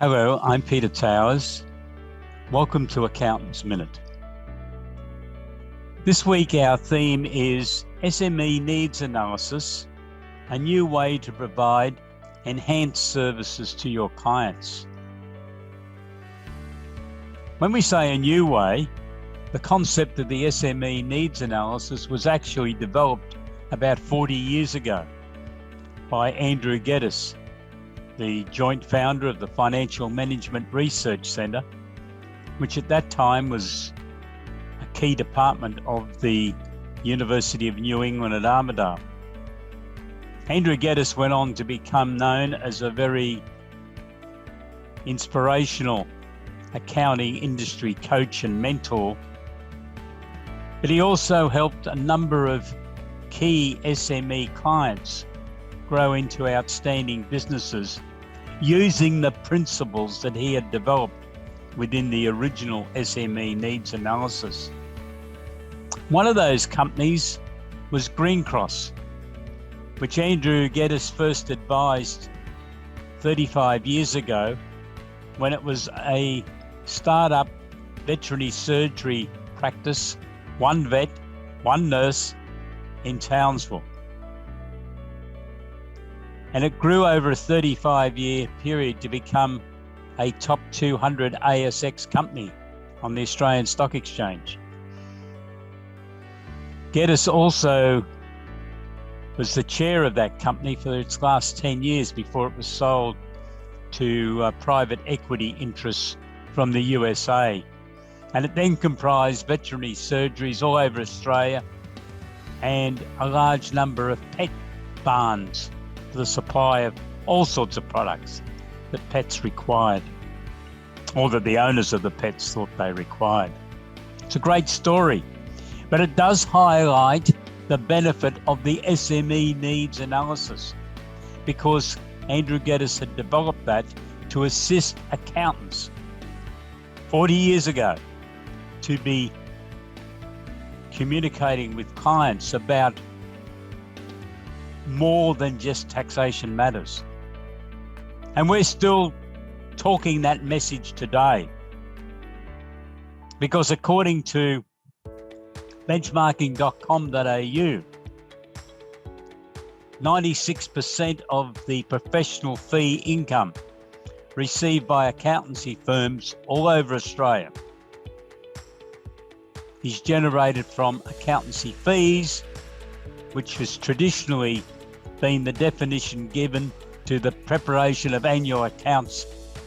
Hello, I'm Peter Towers. Welcome to Accountants Minute. This week our theme is SME Needs Analysis, a new way to provide enhanced services to your clients. When we say a new way, the concept of the SME Needs Analysis was actually developed about 40 years ago by Andrew Geddes, the joint founder of the Financial Management Research Centre, which at that time was a key department of the University of New England at Armidale. Andrew Geddes went on to become known as a very inspirational accounting industry coach and mentor, but he also helped a number of key SME clients grow into outstanding businesses using the principles that he had developed within the original SME Needs Analysis. One of those companies was Green Cross, which Andrew Geddes first advised 35 years ago when it was a startup veterinary surgery practice, one vet, one nurse in Townsville. And it grew over a 35-year period to become a top 200 ASX company on the Australian Stock Exchange. Geddes also was the chair of that company for its last 10 years before it was sold to private equity interests from the USA. And it then comprised veterinary surgeries all over Australia and a large number of pet barns for the supply of all sorts of products that pets required, or that the owners of the pets thought they required. It's a great story, but it does highlight the benefit of the SME Needs Analysis, because Andrew Geddes had developed that to assist accountants 40 years ago to be communicating with clients about more than just taxation matters. And we're still talking that message today, because according to benchmarking.com.au, 96% of the professional fee income received by accountancy firms all over Australia is generated from accountancy fees, which has traditionally been the definition given to the preparation of annual accounts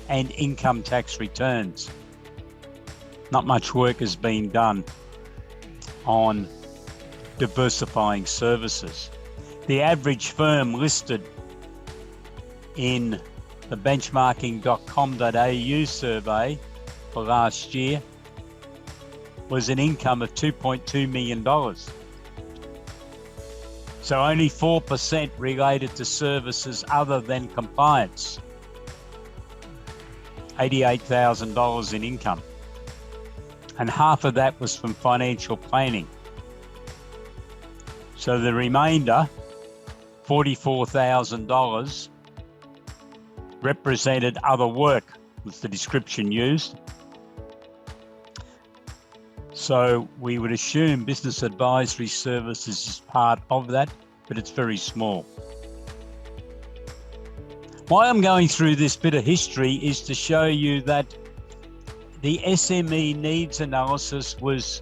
and income tax returns. Not much work has been done on diversifying services. The average firm listed in the benchmarking.com.au survey for last year was an income of $2.2 million. So only 4% related to services other than compliance. $88,000 in income. And half of that was from financial planning. So the remainder, $44,000, represented other work, was the description used. So we would assume business advisory services is part of that, but it's very small. Why I'm going through this bit of history is to show you that the SME Needs Analysis was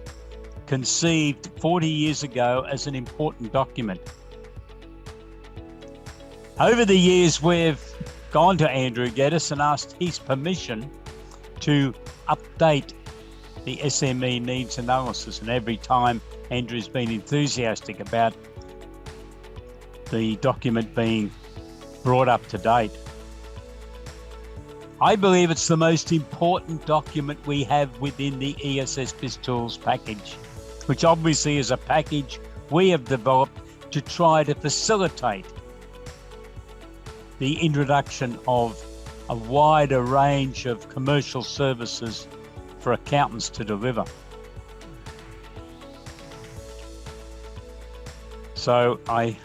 conceived 40 years ago as an important document. Over the years, we've gone to Andrew Geddes and asked his permission to update the SME Needs Analysis, and every time Andrew's been enthusiastic about the document being brought up to date. I believe it's the most important document we have within the ESS BIZTOOLS package, which obviously is a package we have developed to try to facilitate the introduction of a wider range of commercial services for accountants to deliver. So I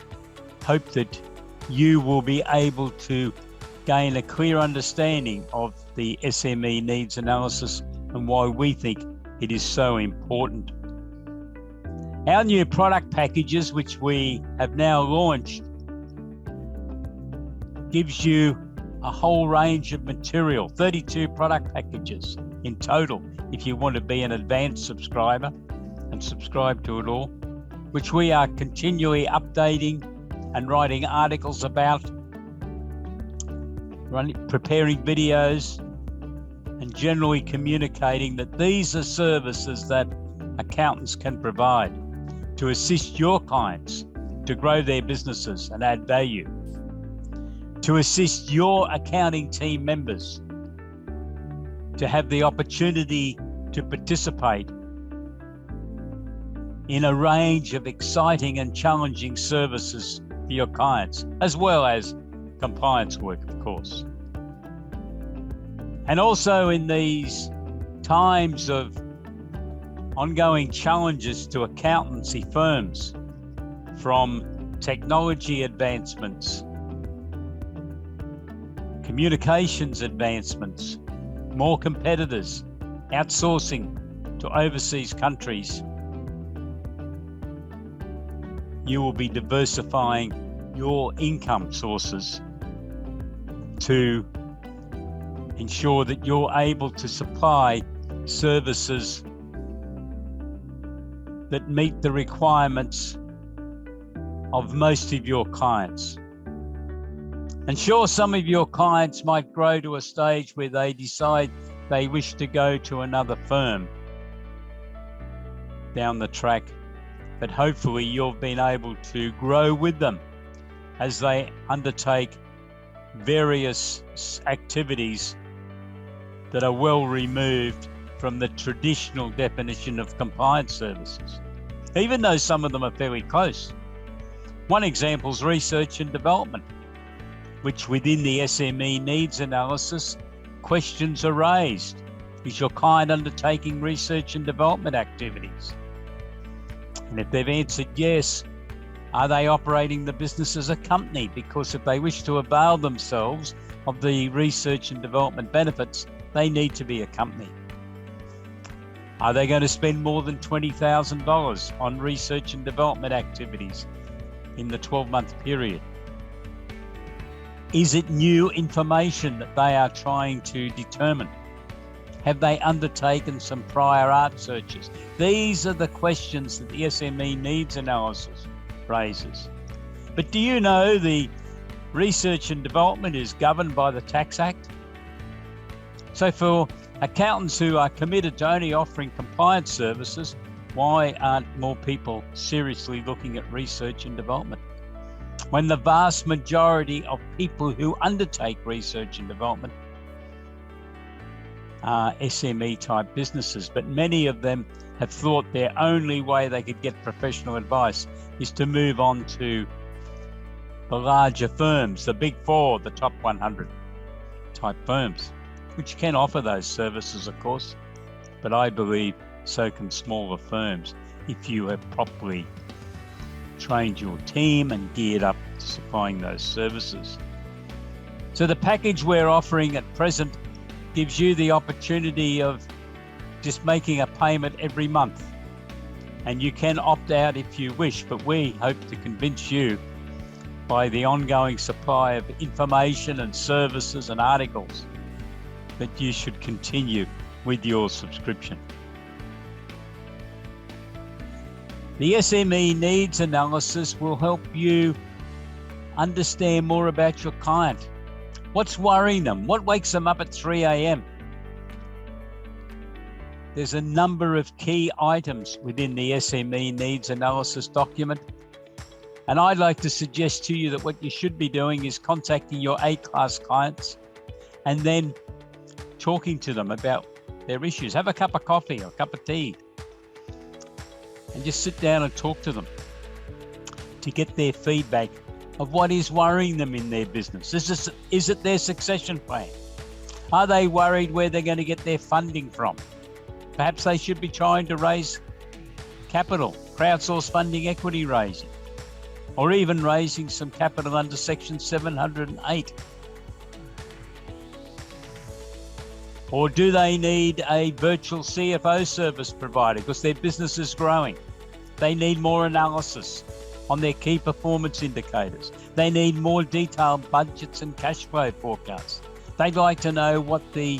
hope that you will be able to gain a clear understanding of the SME Needs Analysis and why we think it is so important. Our new product packages, which we have now launched, gives you a whole range of material, 32 product packages in total, if you want to be an advanced subscriber and subscribe to it all, which we are continually updating and writing articles about, preparing videos, and generally communicating that these are services that accountants can provide to assist your clients to grow their businesses and add value, to assist your accounting team members to have the opportunity to participate in a range of exciting and challenging services for your clients, as well as compliance work, of course. And also in these times of ongoing challenges to accountancy firms, from technology advancements, communications advancements, more competitors, outsourcing to overseas countries, you will be diversifying your income sources to ensure that you're able to supply services that meet the requirements of most of your clients. And sure, some of your clients might grow to a stage where they decide they wish to go to another firm down the track, but hopefully you've been able to grow with them as they undertake various activities that are well removed from the traditional definition of compliance services, even though some of them are fairly close. One example is research and development, which within the SME Needs Analysis, questions are raised. Is your client undertaking research and development activities? And if they've answered yes, are they operating the business as a company? Because if they wish to avail themselves of the research and development benefits, they need to be a company. Are they going to spend more than $20,000 on research and development activities in the 12-month period? Is it new information that they are trying to determine? Have they undertaken some prior art searches? These are the questions that the SME Needs Analysis raises. But do you know the research and development is governed by the Tax Act? So for accountants who are committed to only offering compliance services, why aren't more people seriously looking at research and development? When the vast majority of people who undertake research and development are SME type businesses, but many of them have thought their only way they could get professional advice is to move on to the larger firms, the big four, the top 100 type firms, which can offer those services, of course, but I believe so can smaller firms if you have properly trained your team and geared up to supplying those services. So the package we're offering at present gives you the opportunity of just making a payment every month, and you can opt out if you wish, but we hope to convince you by the ongoing supply of information and services and articles that you should continue with your subscription. The SME Needs Analysis will help you understand more about your client. What's worrying them? What wakes them up at 3 a.m.? There's a number of key items within the SME Needs Analysis document. And I'd like to suggest to you that what you should be doing is contacting your A-class clients and then talking to them about their issues. Have a cup of coffee or a cup of tea and just sit down and talk to them to get their feedback of what is worrying them in their business. Is it their succession plan? Are they worried where they're going to get their funding from? Perhaps they should be trying to raise capital, crowdsource funding, equity raising, or even raising some capital under Section 708. Or do they need a virtual CFO service provider because their business is growing? They need more analysis on their key performance indicators. They need more detailed budgets and cash flow forecasts. They'd like to know what the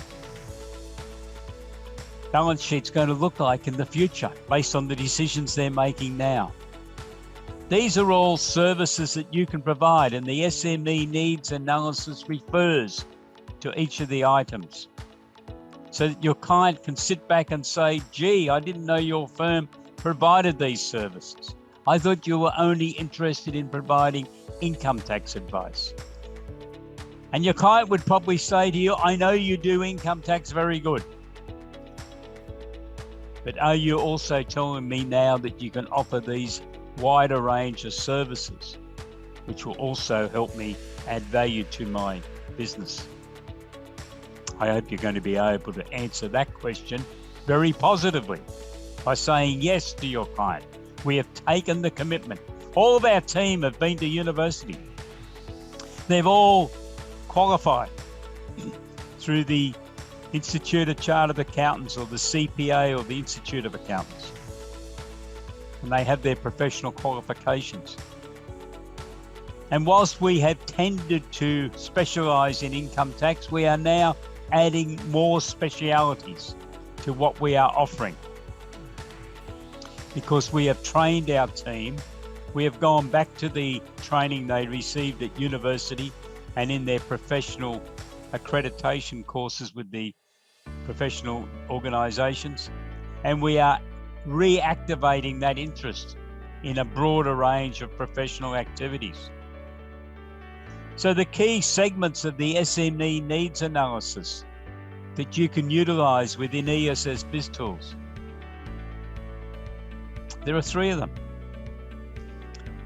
balance sheet's going to look like in the future based on the decisions they're making now. These are all services that you can provide, and the SME Needs Analysis refers to each of the items, so that your client can sit back and say, gee, I didn't know your firm provided these services. I thought you were only interested in providing income tax advice. And your client would probably say to you, I know you do income tax very good, but are you also telling me now that you can offer these wider range of services, which will also help me add value to my business? I hope you're going to be able to answer that question very positively by saying yes to your client. We have taken the commitment. All of our team have been to university. They've all qualified through the Institute of Chartered Accountants or the CPA or the Institute of Accountants. And they have their professional qualifications. And whilst we have tended to specialise in income tax, we are now adding more specialities to what we are offering. Because we have trained our team, we have gone back to the training they received at university and in their professional accreditation courses with the professional organisations, and we are reactivating that interest in a broader range of professional activities. So the key segments of the SME Needs Analysis that you can utilise within ESS BIZTOOLS, there are 3 of them.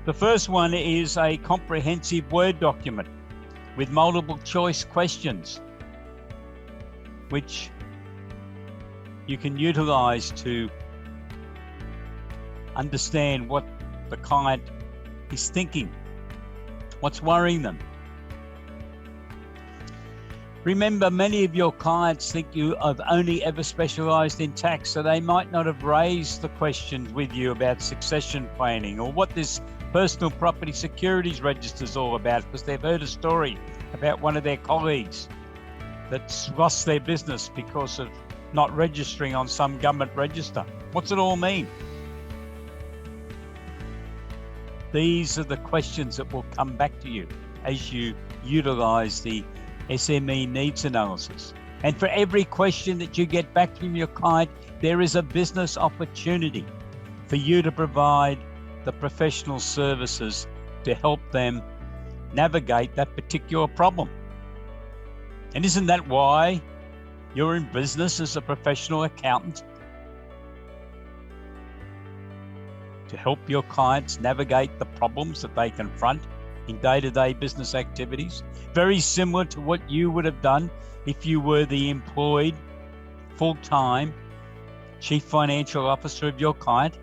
The first one is a comprehensive Word document with multiple choice questions, which you can utilise to understand what the client is thinking, what's worrying them. Remember, many of your clients think you have only ever specialised in tax, so they might not have raised the questions with you about succession planning or what this personal property securities register is all about, because they've heard a story about one of their colleagues that's lost their business because of not registering on some government register. What's it all mean? These are the questions that will come back to you as you utilise the SME Needs Analysis. And for every question that you get back from your client, there is a business opportunity for you to provide the professional services to help them navigate that particular problem. And isn't that why you're in business as a professional accountant? To help your clients navigate the problems that they confront in day-to-day business activities. Very similar to what you would have done if you were the employed, full-time chief financial officer of your client.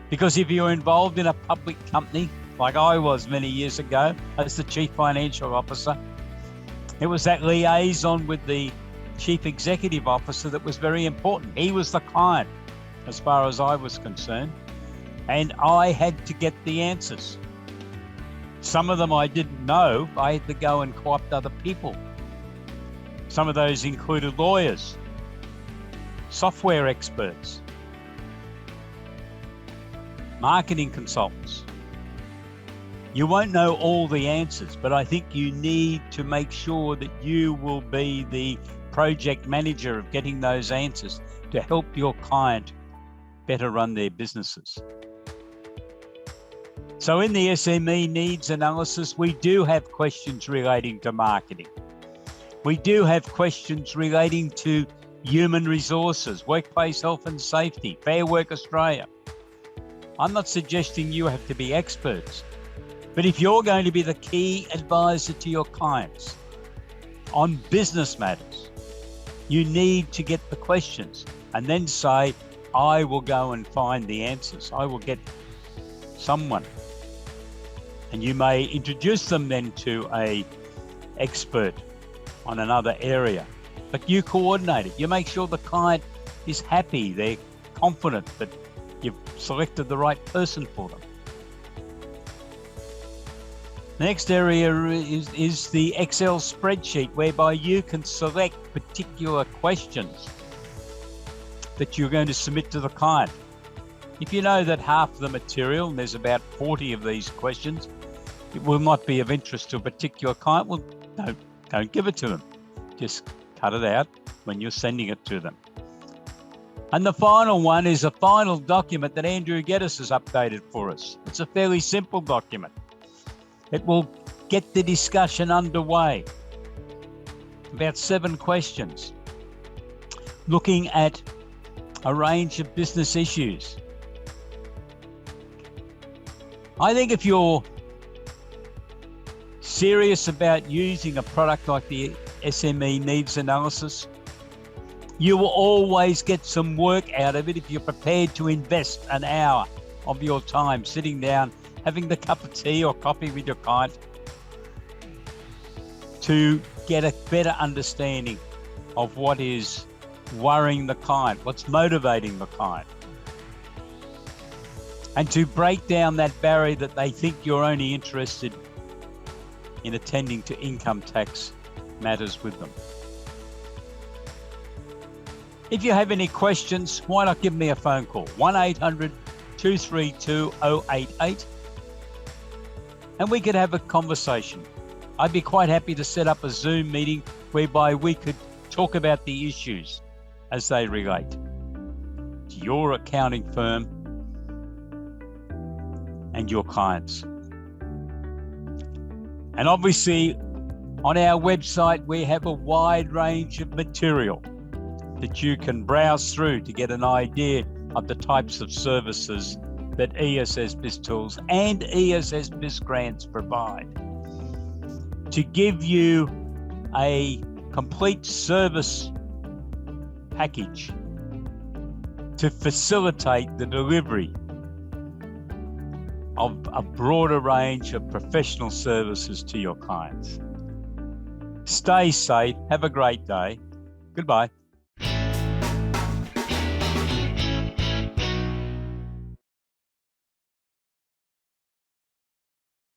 Because if you're involved in a public company, like I was many years ago as the chief financial officer, it was that liaison with the chief executive officer that was very important. He was the client as far as I was concerned, and I had to get the answers. Some of them I didn't know. I had to go and co-opt other people. Some of those included lawyers, software experts, marketing consultants. You won't know all the answers, but I think you need to make sure that you will be the project manager of getting those answers to help your client better run their businesses. So in the SME Needs Analysis, we do have questions relating to marketing. We do have questions relating to human resources, workplace health and safety, Fair Work Australia. I'm not suggesting you have to be experts, but if you're going to be the key advisor to your clients on business matters, you need to get the questions and then say, I will go and find the answers. I will get someone. And you may introduce them then to an expert on another area but you coordinate it. You make sure the client is happy, they're confident that you've selected the right person for them. The next area is the Excel spreadsheet, whereby you can select particular questions that you're going to submit to the client. If you know that half of the material, and there's about 40 of these questions, it will not be of interest to a particular client, well, don't give it to them. Just cut it out when you're sending it to them. And the final one is a final document that Andrew Geddes has updated for us. It's a fairly simple document. It will get the discussion underway. About 7 questions, looking at a range of business issues. I think if you're serious about using a product like the SME Needs Analysis, you will always get some work out of it if you're prepared to invest an hour of your time sitting down, having the cup of tea or coffee with your client to get a better understanding of what is worrying the client, what's motivating the client, and to break down that barrier that they think you're only interested in attending to income tax matters with them. If you have any questions, why not give me a phone call, 1-800-232-088, and we could have a conversation. I'd be quite happy to set up a Zoom meeting whereby we could talk about the issues as they relate to your accounting firm and your clients. And obviously, on our website, we have a wide range of material that you can browse through to get an idea of the types of services that ESS BIZTOOLS and ESS BizGrants provide to give you a complete service package to facilitate the delivery of a broader range of professional services to your clients. Stay safe. Have a great day. Goodbye.